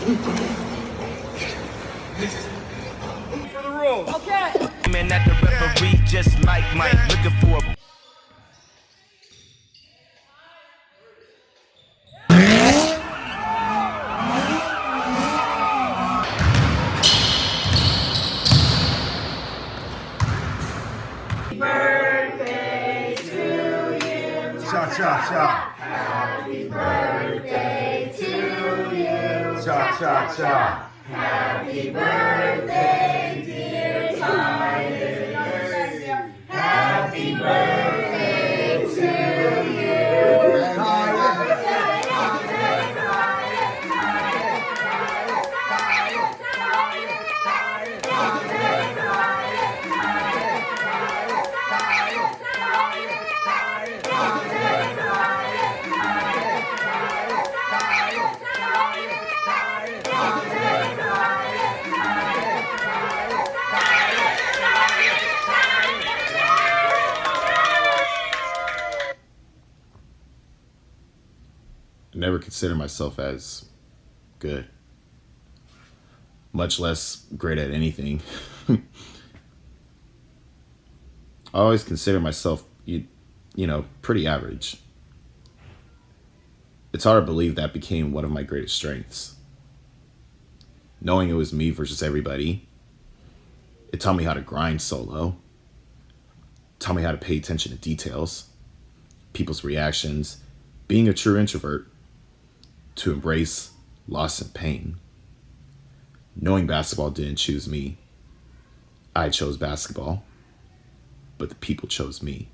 For the road. Okay. Man, at the referee, just like Mike, looking for a Cha-cha-cha. Happy birthday to you. Cha-cha-cha. Happy birthday, dear Titus. Happy birthday to you. I never considered myself as good, much less great at anything. I always considered myself, pretty average. It's hard to believe that became one of my greatest strengths. Knowing it was me versus everybody, it taught me how to grind solo, taught me how to pay attention to details, people's reactions, being a true introvert, to embrace loss and pain. Knowing basketball didn't choose me. I chose basketball, but the people chose me.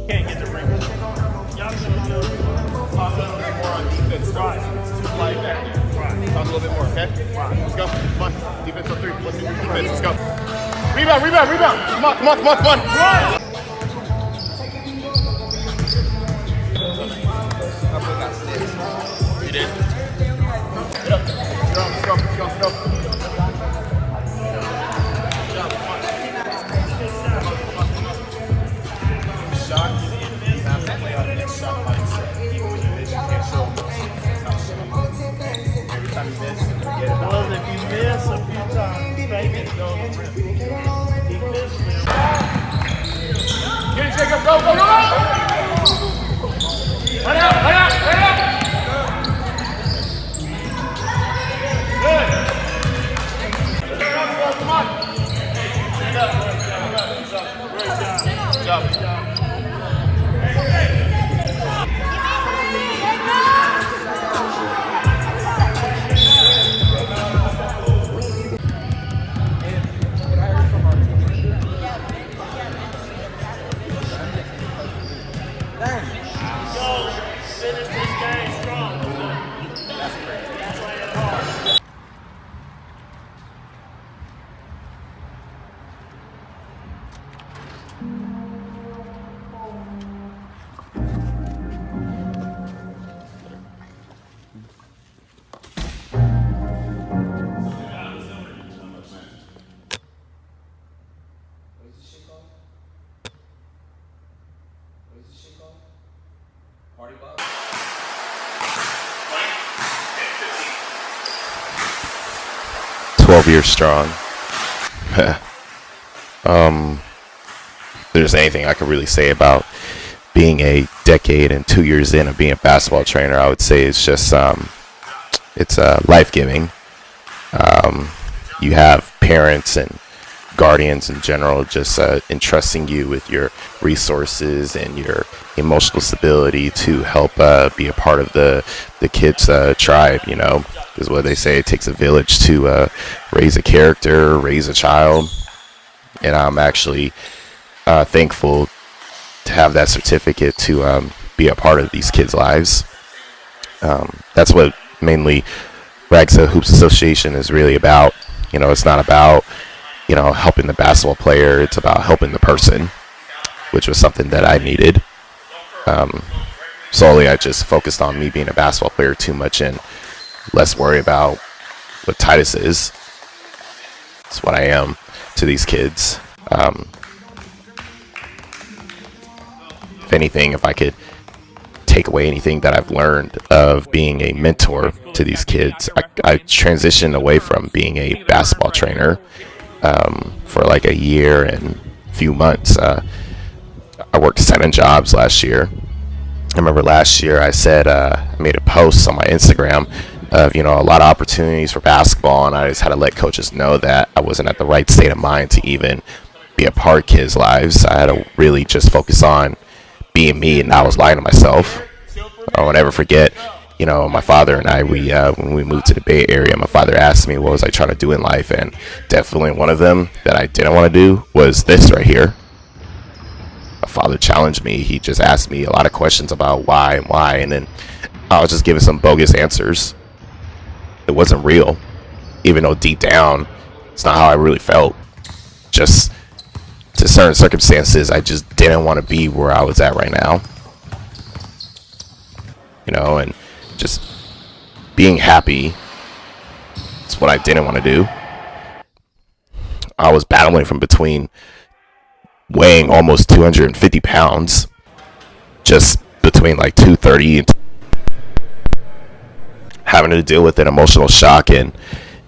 Can't get the ring. Y'all gonna do talk a little bit more on defense. Right. Play back there. Right. Talk a little bit more, okay? Right. Let's go. Come on. Defense on three. Let's do defense. Let's go. Rebound. Come on. Right. You did. Get up. Let's go. Shot. You have to play on the next shot mindset. You can't show every time you miss, you get it. Well, if you miss a few times, fake it, go on the rim. Defensively, Get it, Jacob. Go. Run out. Good. Come on. Stand up. Good job. finish this game strong. That's great. Playing hard. Party bug? 12 years strong. If there's anything I could really say about being a decade and 2 years in of being a basketball trainer, I would say it's just it's life-giving. You have parents and guardians in general just entrusting you with your resources and your emotional stability to help be a part of the kids' tribe, you know, is what they say. It takes a village to raise a character, raise a child. And I'm actually thankful to have that certificate to be a part of these kids' lives. That's what mainly Ragsa Hoops Association is really about. You know, it's not about, you know, helping the basketball player. It's about helping the person, which was something that I needed. solely I just focused on me being a basketball player too much and less worry about what Titus is. It's what I am to these kids. If anything, if I could take away anything that I've learned of being a mentor to these kids, I transitioned away from being a basketball trainer for like a year and a few months. I worked 7 jobs last year. I remember last year I said, I made a post on my Instagram of, a lot of opportunities for basketball, and I just had to let coaches know that I wasn't at the right state of mind to even be a part of kids' lives. I had to really just focus on being me, and I was lying to myself. I won't ever forget, my father and I, when we moved to the Bay Area, my father asked me what was I trying to do in life, and definitely one of them that I didn't want to do was this right here. My father challenged me. He just asked me a lot of questions about why, and then I was just giving some bogus answers. It wasn't real, even though deep down, it's not how I really felt. Just to certain circumstances, I just didn't want to be where I was at right now. And just being happy is what I didn't want to do. I was battling from between weighing almost 250 pounds, just between like 230 and having to deal with an emotional shock and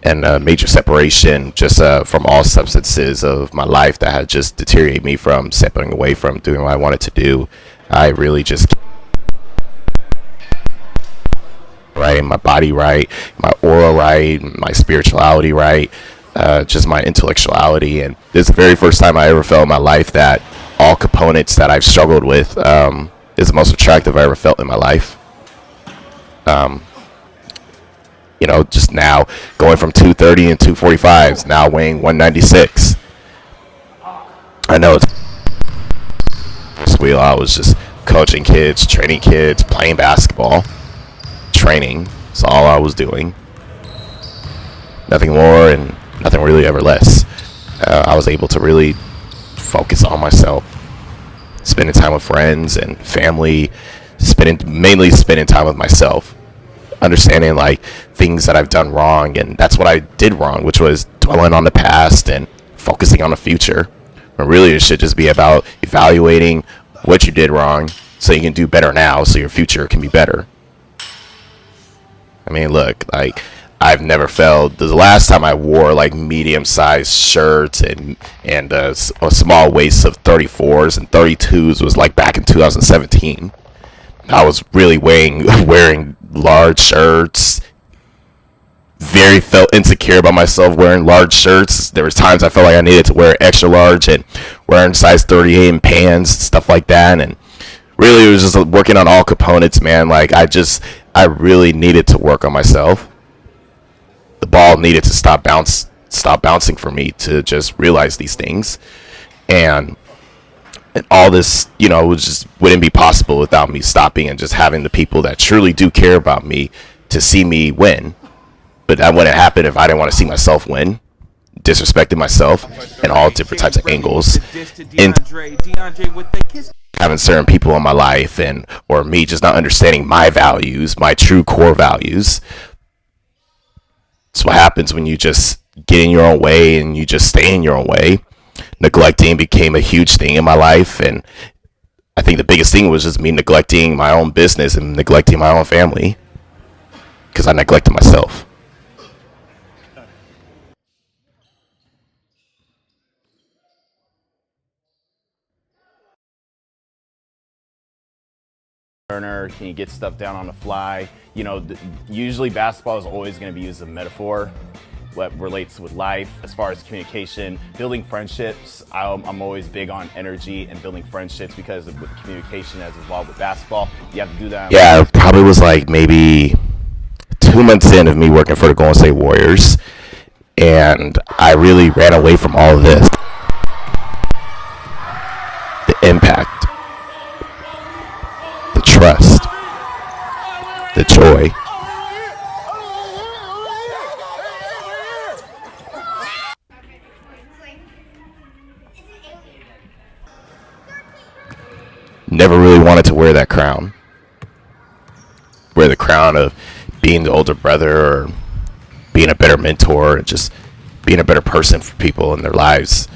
a major separation just from all substances of my life that had just deteriorated me from stepping away from doing what I wanted to do. I really just right, my body right, my aura right, my spirituality right, just my intellectuality. And this is the very first time I ever felt in my life that all components that I've struggled with is the most attractive I ever felt in my life. Just now going from 230 and 245s, now weighing 196. I know it's wheel. I was just coaching kids, training kids, playing basketball, training. That's all I was doing. Nothing more and nothing really ever less. I was able to really focus on myself, spending time with friends and family, mainly spending time with myself, understanding like things that I've done wrong, and that's what I did wrong, which was dwelling on the past and focusing on the future. But really, it should just be about evaluating what you did wrong so you can do better now, so your future can be better. I mean, look, like I've never felt. The last time I wore like medium-sized shirts and a small waist of 34s and 32s was like back in 2017. I was really wearing large shirts. Felt insecure about myself wearing large shirts. There was times I felt like I needed to wear extra large and wearing size 38 in pants, stuff like that. And really, it was just working on all components, man. Like I really needed to work on myself. The ball needed to stop bouncing for me to just realize these things, and all this, wouldn't be possible without me stopping and just having the people that truly do care about me to see me win. But that wouldn't happen if I didn't want to see myself win, disrespecting myself in all different types of angles, and having certain people in my life or me just not understanding my values, my true core values. That's what happens when you just get in your own way and you just stay in your own way. Neglecting became a huge thing in my life, and I think the biggest thing was just me neglecting my own business and neglecting my own family because I neglected myself. Can you get stuff down on the fly? Usually basketball is always going to be used as a metaphor, what relates with life as far as communication, building friendships. I'm always big on energy and building friendships because with communication as involved with basketball, you have to do that. Yeah, it probably was like maybe 2 months in of me working for the Golden State Warriors, and I really ran away from all of this. The impact, the trust, the joy. Never really wanted to wear that crown. wear the crown of being the older brother or being a better mentor and just being a better person for people in their lives.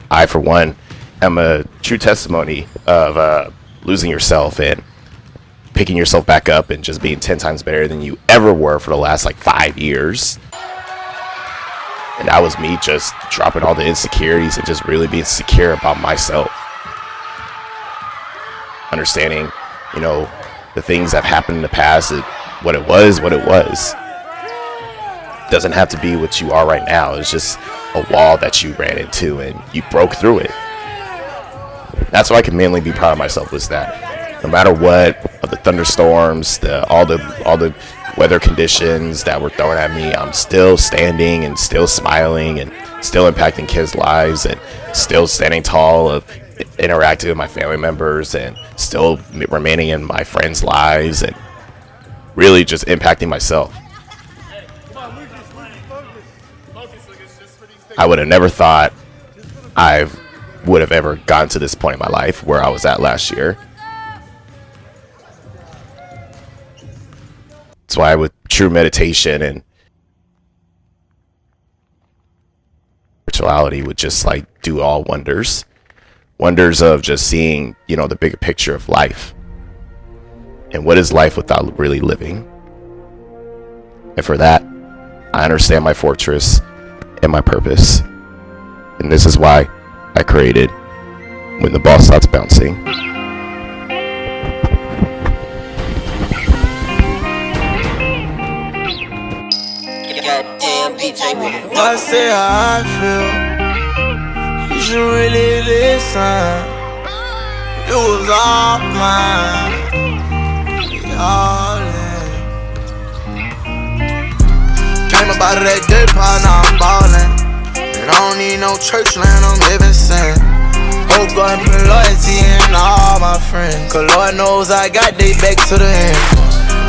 I, for one, am a true testimony of losing yourself and picking yourself back up and just being 10 times better than you ever were for the last like 5 years. And that was me just dropping all the insecurities and just really being secure about myself. Understanding, you know, the things that happened in the past, what it was. Doesn't have to be what you are right now. It's just a wall that you ran into and you broke through it. That's what I can mainly be proud of myself, was that no matter what, of the thunderstorms, all the weather conditions that were thrown at me, I'm still standing and still smiling and still impacting kids' lives and still standing tall of interacting with my family members and still remaining in my friends' lives and really just impacting myself. I would have never thought I would have ever gotten to this point in my life where I was at last year. That's why with true meditation and spirituality would just like do all wonders of just seeing, you know, the bigger picture of life and what is life without really living. And for that, I understand my fortress and my purpose. And this is why I created When the Ball Starts Bouncing. I say how I feel, you should really listen. It was all mine, all in. Came about that day, now I'm ballin'. And I don't need no church land, I'm living sin. Hope God put loyalty in all my friends, cause Lord knows I got they back to the end.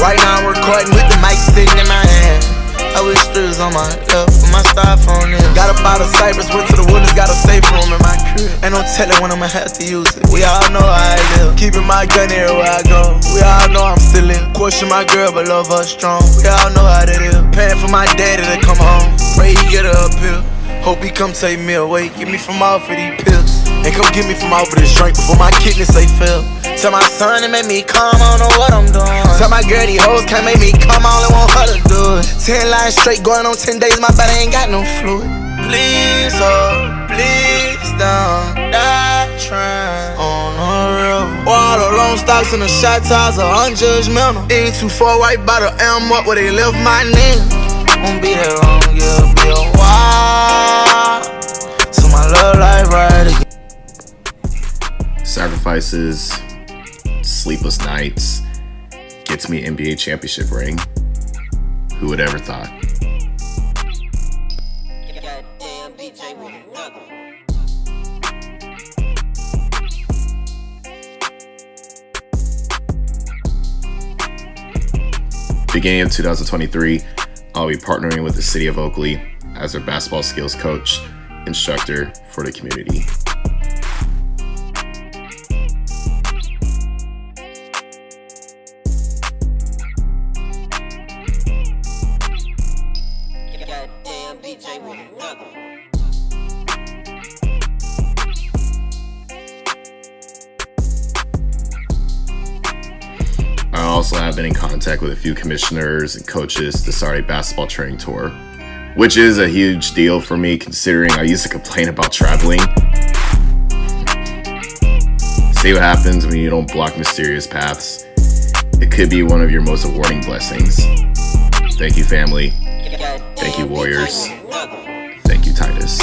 Right now I'm recording with the mic sitting in my hand. I wish strips on my left with my styrofoam in. Got up out of Cyprus, went to the Woodlands, got a safe room in my crib. Ain't no telling when I'ma have to use it. We all know how I live, keeping my gun everywhere I go. We all know I'm still in. Question my girl, but love her strong. We all know how that is. Paying for my daddy to come home, pray he get her up here. Hope he come take me away, get me from off of these pills. And come get me from off of this drink before my kidneys say fail. Tell my son to make me calm, I don't know what I'm doing. Tell my girl these hoes can't make me come, I only want her to do it. 10 lines straight, going on 10 days, my body ain't got no fluid. Please, oh, please don't die trying on the river. All the long stocks and the shot towers are unjudgmental. Ain't too far right by the M up where they left my name. Won't be that long, yeah, be a while till my love life right again. Sacrifices, sleepless nights, gets me NBA championship ring. Who would ever thought? Beginning of 2023, I'll be partnering with the City of Oakley as their basketball skills coach, instructor for the community. I also have been in contact with a few commissioners and coaches to start a basketball training tour, which is a huge deal for me considering I used to complain about traveling. See what happens when you don't block mysterious paths. It could be one of your most rewarding blessings. Thank you, family. Thank you, Warriors. Thank you, Titus.